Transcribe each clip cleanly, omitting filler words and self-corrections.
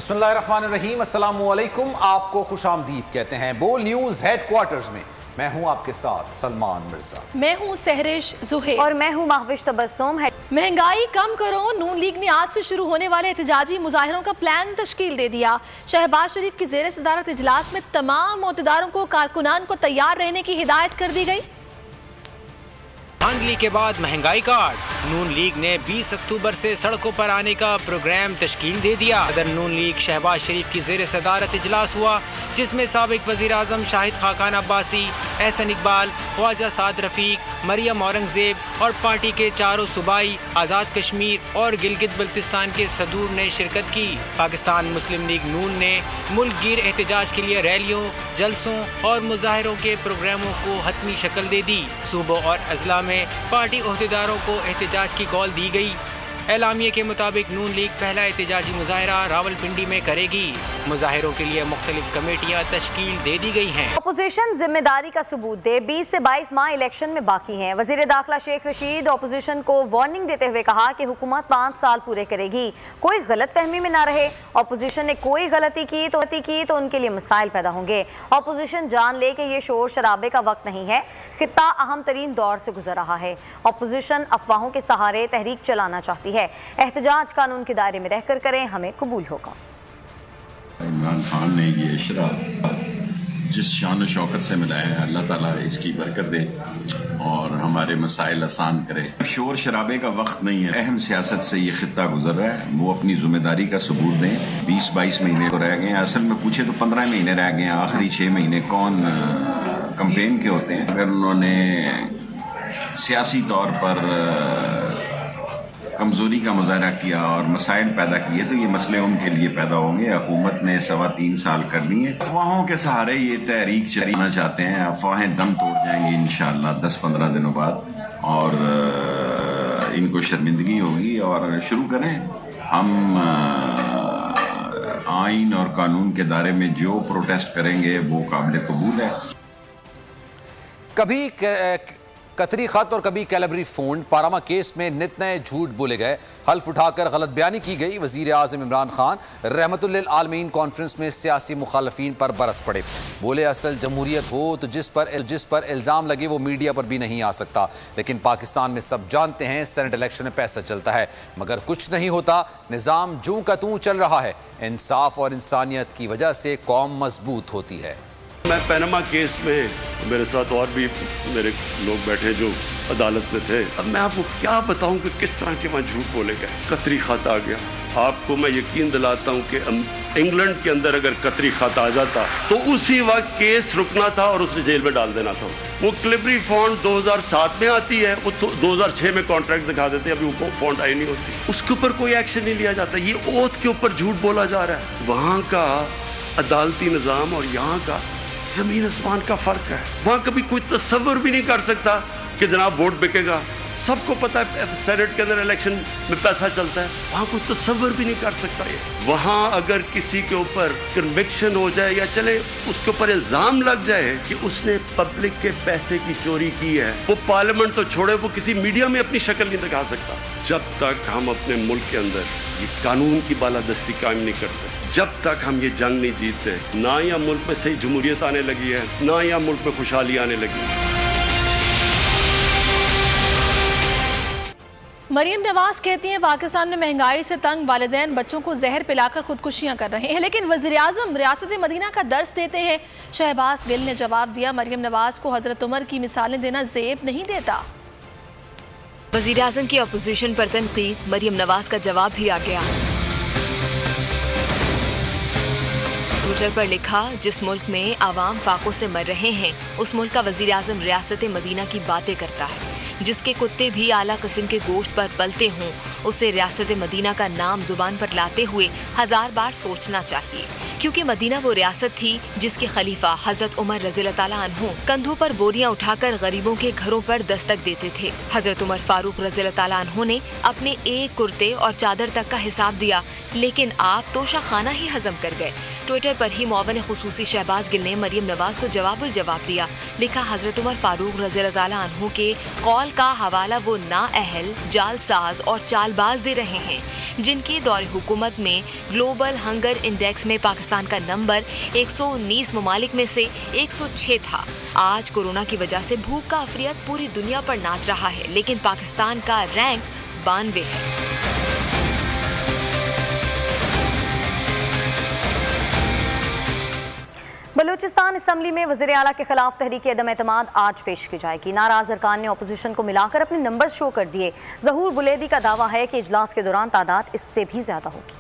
बिस्मिल्लाहिर्रहमानिर्रहीम, अस्सलामुअलैकुम। आपको खुशामदीद कहते हैं बोल न्यूज़ हेडक्वार्टर्स में। मैं हूं आपके साथ सलमान मिर्जा। मैं हूं सहरिश जुहे और मैं हूं महविश तबस्सुम। महंगाई कम करो, नून लीग ने आज से शुरू होने वाले एहतजाजी मुजाहिरों का प्लान तश्कील दे दिया। शहबाज शरीफ की ज़ेर सदारत इजलास में तमाम मोहतदारों को कारकुनान को तैयार रहने की हिदायत कर दी गई। धांधली के बाद महंगाई कार्ड, नून लीग ने 20 अक्टूबर से सड़कों पर आने का प्रोग्राम तश्कील दे दिया। सदर नून लीग शहबाज शरीफ की ज़ेर सदारत इजलास हुआ, जिसमें साबिक वज़ीर आज़म शाहिद खाकान अब्बासी, एहसन इकबाल, ख्वाजा साद रफ़ीक, मरियम औरंगज़ेब और पार्टी के चारों सूबाई, आज़ाद कश्मीर और गिलगित बल्तिस्तान के सदूर ने शिरकत की। पाकिस्तान मुस्लिम लीग नून ने मुल्क गिर एहतजाज के लिए रैलियों, जलसों और मुजाहिरों के प्रोग्रामों को हतमी शक्ल दे दी। सूबों और अजला में पार्टी ओहदेदारों को एहतजाज की कॉल दी गई। एलामिये के मुताबिक नून लीग पहला एहतजाजी मुजाहिरा रावलपिंडी में करेगी। मुजाहिरों के लिए मुख्तलिफ कमेटियां तश्कील दे दी गई हैं। अपोजिशन जिम्मेदारी का सबूत दे, 20 से 22 माह इलेक्शन में बाकी हैं। वजीर दाखिला शेख रशीद अपोजिशन को वार्निंग देते हुए कहा कि हुकूमत 5 साल पूरे करेगी, कोई गलत फहमी में ना रहे। अपोजिशन ने कोई गलती की तो उनके लिए मसाइल पैदा होंगे। अपोजिशन जान ले कि ये शोर शराबे का वक्त नहीं है, खित्ता अहम तरीन दौर से गुजर रहा है। अपोजिशन अफवाहों के सहारे तहरीक चलाना चाहती है। एहतजाज कानून के दायरे में रहकर करें, हमें कबूल होगा। इमरान खान ने ये इशरा जिस शान शौकत से मिला है, अल्लाह ताला इसकी बरकत दे और हमारे मसाइल आसान करे। शोर शराबे का वक्त नहीं है, अहम सियासत से ये खित्ता गुजर रहा है। वो अपनी जिम्मेदारी का सबूत दें। 20-22 महीने को रह गए हैं, असल में पूछे तो 15 महीने रह गए हैं। आखिरी 6 महीने कौन कंपेन के होते हैं? अगर उन्होंने सियासी तौर पर कमज़ोरी का मुजाहरा किया और मसाइल पैदा किए तो ये मसले उनके लिए पैदा होंगे। हुकूमत ने 3.25 साल करनी है। अफवाहों के सहारे ये तहरीक चलाना चाहते हैं। अफवाहें दम तोड़ जाएंगी इंशाअल्लाह 10-15 दिनों बाद और इनको शर्मिंदगी होगी। और शुरू करें, हम आइन और कानून के दायरे में जो प्रोटेस्ट करेंगे वो काबिल कबूल है। कभी कतरी खत और कभी कैलबरी फोन, पारामा केस में नित नए झूठ बोले गए, हल्फ उठाकर गलत बयानी की गई। वजीर आज़म इमरान खान रहमतुल लिल आलमीन कॉन्फ्रेंस में सियासी मुखालफीन पर बरस पड़े। बोले असल जमहूरियत हो तो जिस पर इल्ज़ाम लगे वो मीडिया पर भी नहीं आ सकता। लेकिन पाकिस्तान में सब जानते हैं सेनेट इलेक्शन में पैसा चलता है, मगर कुछ नहीं होता। निज़ाम जूं का तूं चल रहा है। इंसाफ और इंसानियत की वजह से कौम मजबूत होती है। मैं पनामा केस में, मेरे साथ और भी मेरे लोग बैठे जो अदालत में थे। अब मैं आपको क्या बताऊं कि किस तरह के वहाँ झूठ बोले गए। कतरी खत आ गया। आपको मैं यकीन दिलाता हूं कि इंग्लैंड के अंदर अगर कतरी खत आ जाता तो उसी वक्त केस रुकना था और उसे जेल में डाल देना था। वो कैलबरी फॉन्ड 2007 में आती है, वो 2006 में कॉन्ट्रैक्ट दिखा देते हैं, अभी वो फॉन्ड आई नहीं होती। उसके ऊपर कोई एक्शन नहीं लिया जाता। ये ओथ के ऊपर झूठ बोला जा रहा है। वहाँ का अदालती निज़ाम और यहाँ का जमीन आसमान का फर्क है। वहां कभी कोई तस्वर भी नहीं कर सकता कि जनाब वोट बिकेगा। सबको पता है सेनेट के अंदर इलेक्शन में पैसा चलता है। वहां कोई तस्वर भी नहीं कर सकता ये। वहां अगर किसी के ऊपर कन्विक्शन हो जाए या चले उसके ऊपर इल्जाम लग जाए कि उसने पब्लिक के पैसे की चोरी की है, वो पार्लियामेंट तो छोड़े, वो किसी मीडिया में अपनी शक्ल नहीं दिखा सकता। जब तक हम अपने मुल्क के अंदर ये कानून की बालादस्ती कायम नहीं करते, जब तक हम ये जंग नहीं जीतते, ना या मुल्क में सही जमहूरियत आने लगी है, ना या मुल्क में खुशहाली आने लगी है। मरियम नवाज कहती हैं पाकिस्तान में महंगाई से तंग वालिदैन बच्चों को जहर पिलाकर खुदकुशियां कर रहे हैं, लेकिन वज़ीर आज़म रियासत मदीना का दर्स देते हैं। शहबाज गिल ने जवाब दिया, मरियम नवाज को हजरत उमर की मिसालें देना ज़ेब नहीं देता। वज़ीर आज़म की अपोजिशन पर तनकीद, मरियम नवाज का जवाब भी आ गया। ट्विटर पर लिखा, जिस मुल्क में आवाम फाकों से मर रहे हैं उस मुल्क का वज़ीर आज़म रियासत मदीना की बातें करता है। जिसके कुत्ते भी आला किस्म के गोश्त पर पलते हों, उसे रियासत मदीना का नाम जुबान पर लाते हुए 1000 बार सोचना चाहिए, क्योंकि मदीना वो रियासत थी जिसके खलीफा हजरत उमर रज़ियल्लाहु ताला अन्हु कंधों पर बोरियां उठाकर गरीबों के घरों पर दस्तक देते थे। हजरत उमर फारूक रज़ियल्लाहु ताला अन्हु ने अपने एक कुर्ते और चादर तक का हिसाब दिया, लेकिन आप तोशा खाना ही हजम कर गए। ट्विटर पर ही मुआवन खुसूसी शहबाज गिल ने मरियम नवाज को जवाब दिया। लिखा, हजरत उमर फारूक रज़ी अल्लाह ताला अन्हु के कौल का हवाला वो नाअहल, जालसाज और चालबाज दे रहे हैं, जिनके दौरे हुकूमत में ग्लोबल हंगर इंडेक्स में पाकिस्तान का नंबर 119 ममालिक में से 106 था। आज कोरोना की वजह से भूख का अफरियत पूरी दुनिया पर नाच रहा है, लेकिन पाकिस्तान का रैंक 92 है। बलूचिस्तान असम्बली में वज़ीर आला के खिलाफ तहरीक अदम एतमाद आज पेश की जाएगी। नाराज अरकान ने अपोजिशन को मिलाकर अपने नंबर शो कर दिए। ज़हूर बुलेदी का दावा है कि इजलास के दौरान तादाद इससे भी ज्यादा होगी।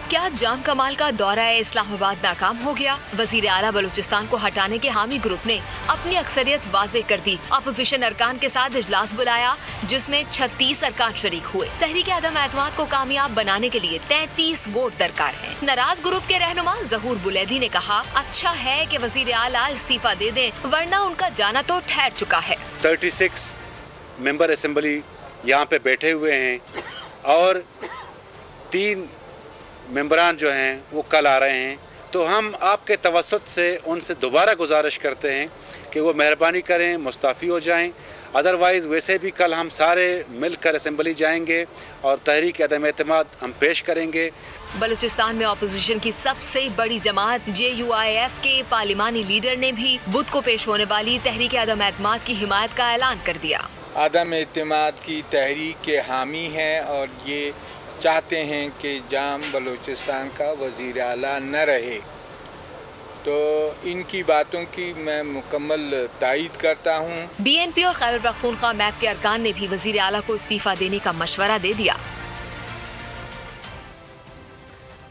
क्या जाम कमाल का दौरा इस्लामाबाद नाकाम हो गया? वजीर आला बलूचिस्तान को हटाने के हामी ग्रुप ने अपनी अक्सरियत वाजे कर दी। अपोजिशन अरकान के साथ इजलास बुलाया, जिसमें 36 अरकान शरीक हुए। तहरीक अदम एतमाद को कामयाब बनाने के लिए 33 वोट दरकार हैं। नाराज ग्रुप के रहनुमा ज़हूर बुलेदी ने कहा, अच्छा है कि वजीर आला इस्तीफा दे दें, वरना उनका जाना तो ठहर चुका है। 36 मेंबर असेंबली यहाँ पे बैठे हुए हैं और 3 मेंबरान जो हैं वो कल आ रहे हैं, तो हम आपके तवस्सुत से उनसे दोबारा गुजारिश करते हैं कि वो मेहरबानी करें, मुस्तफ़ी हो जाएं। अदरवाइज़ वैसे भी कल हम सारे मिलकर असेंबली जाएंगे और तहरीक अदम एतमाद हम पेश करेंगे। बलूचिस्तान में अपोजिशन की सबसे बड़ी जमात JUIF के पार्लिमानी लीडर ने भी बुध को पेश होने वाली तहरीक अदम एतमाद की हिमायत का ऐलान कर दिया। अदम एतमाद की तहरीक के हामी हैं और ये चाहते हैं कि जाम बलूचिस्तान का वज़ीर आला न रहे, तो इनकी बातों की मैं मुकम्मल तायीद करता हूँ। BNP और खैबर पख्तूनख्वा मैप के अरकान ने भी वज़ीर आला को इस्तीफा देने का मशवरा दे दिया।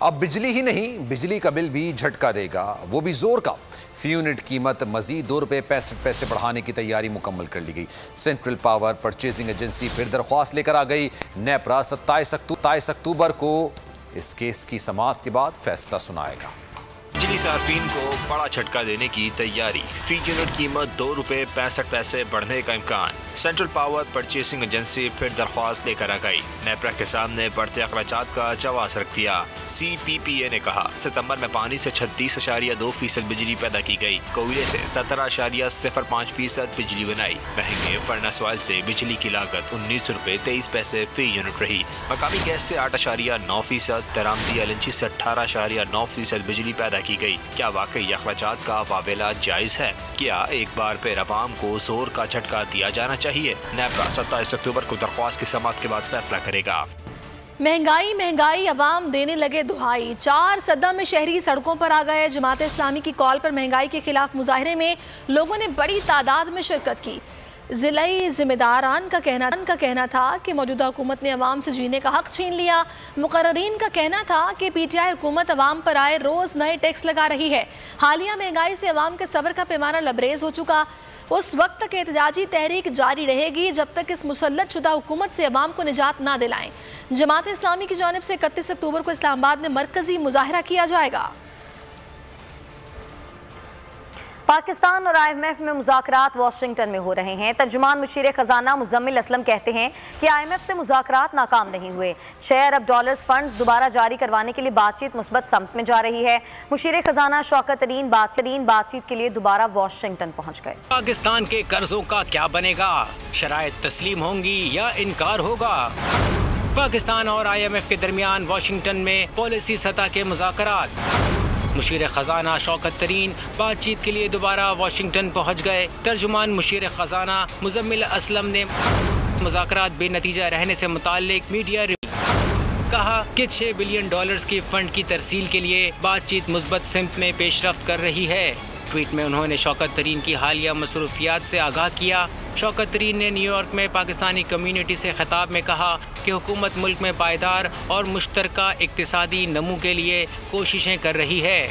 अब बिजली ही नहीं, बिजली का बिल भी झटका देगा, वो भी जोर का। फी यूनिट कीमत मजीद ₹2.65 बढ़ाने की तैयारी मुकम्मल कर ली गई। सेंट्रल पावर परचेजिंग एजेंसी फिर दरख्वास्त लेकर आ गई। नेपरा 27 अक्टूबर को इस केस की समाअत के बाद फैसला सुनाएगा। बिजली सार्फिन को बड़ा झटका देने की तैयारी। फी यूनिट कीमत ₹2.65 बढ़ने का इम्कान। सेंट्रल पावर परचेसिंग एजेंसी फिर दरख्वास्त लेकर आ गई। नेपरा के सामने बढ़ते अखराजात का जवाब रख दिया। CPPA ने कहा, सितंबर में पानी से 36.2% बिजली पैदा की गई। कोयले से 17.05% बिजली बनाई। महंगे फर्नेस ऑयल से बिजली की लागत ₹19.23 फी यूनिट रही। मकामी गैस से 8.9%, दरामदी LNG से 18.9% बिजली पैदा की गई। क्या वाकई अखराजात का वावेला जायज है? क्या एक बार फिर अवाम को जोर का झटका दिया जाना चाहिए? नेपरा 27 अक्टूबर को दरख्वास्त की समाअत के बाद फैसला करेगा। महंगाई अवाम देने लगे दुहाई। 4 सदम में शहरी सड़कों पर आ गए। जमात इस्लामी की कॉल पर महंगाई के खिलाफ मुजाहरे में लोगों ने बड़ी तादाद में शिरकत की। ज़िलाई ज़िम्मेदारान का कहना था कि मौजूदा हुकूमत ने अवाम से जीने का हक छीन लिया। मुकर्ररीन का कहना था कि PTI हुकूमत अवाम पर आए रोज़ नए टैक्स लगा रही है। हालिया महंगाई से अवाम के सब्र का पैमाना लबरेज हो चुका। उस वक्त तक एहतजाजी तहरीक जारी रहेगी जब तक इस मुसल्लत शुदा हुकूमत से अवाम को निजात ना दिलाएं। जमात इस्लामी की जानिब से 31 अक्टूबर को इस्लामाबाद में मरकजी मुजाहरा किया जाएगा। पाकिस्तान और IMF में मुज़ाकरात वाशिंगटन में हो रहे हैं। तर्जुमान मुशीर खजाना मुजम्मिल असलम कहते हैं कि IMF से मुज़ाकरात नाकाम नहीं हुए। $6 अरब फंड्स दोबारा जारी करवाने के लिए बातचीत मुस्बत समत में जा रही है। मुशीर खजाना शौकत तरीन बातचीत के लिए दोबारा वाशिंगटन पहुँच गए। पाकिस्तान के कर्जों का क्या बनेगा? शराइत तस्लीम होंगी या इनकार होगा? पाकिस्तान और IMF के दरमियान वाशिंगटन में पॉलिसी सतह के मुज़ाकरात। मुशीर खजाना शौकत तरीन बातचीत के लिए दोबारा वाशिंगटन पहुंच गए। तर्जुमान मुशीर खजाना मुजम्मिल असलम ने मुज़ाकरात बेनतीजा रहने से मुताल्लिक मीडिया कहा कि $6 बिलियन की फंड की तरसील के लिए बातचीत मुस्बत सिमत में पेशरफ्त कर रही है। ट्वीट में उन्होंने शौकत तरीन की हालिया मसरूफियात से आगाह किया। शौकत तरीन ने न्यूयॉर्क में पाकिस्तानी कम्यूनिटी से खिताब में कहा कि हुकूमत मुल्क में पायदार और मुश्तरका इक्तिसादी नमू के लिए कोशिशें कर रही है।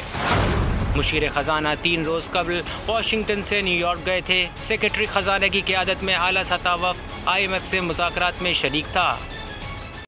मुशीर खजाना 3 रोज़ कबल वाशिंगटन से न्यूयॉर्क गए थे। सेक्रेटरी खजाना की क़यादत में आला सतह वफ़द IMF से मुज़ाकरात में शरीक था।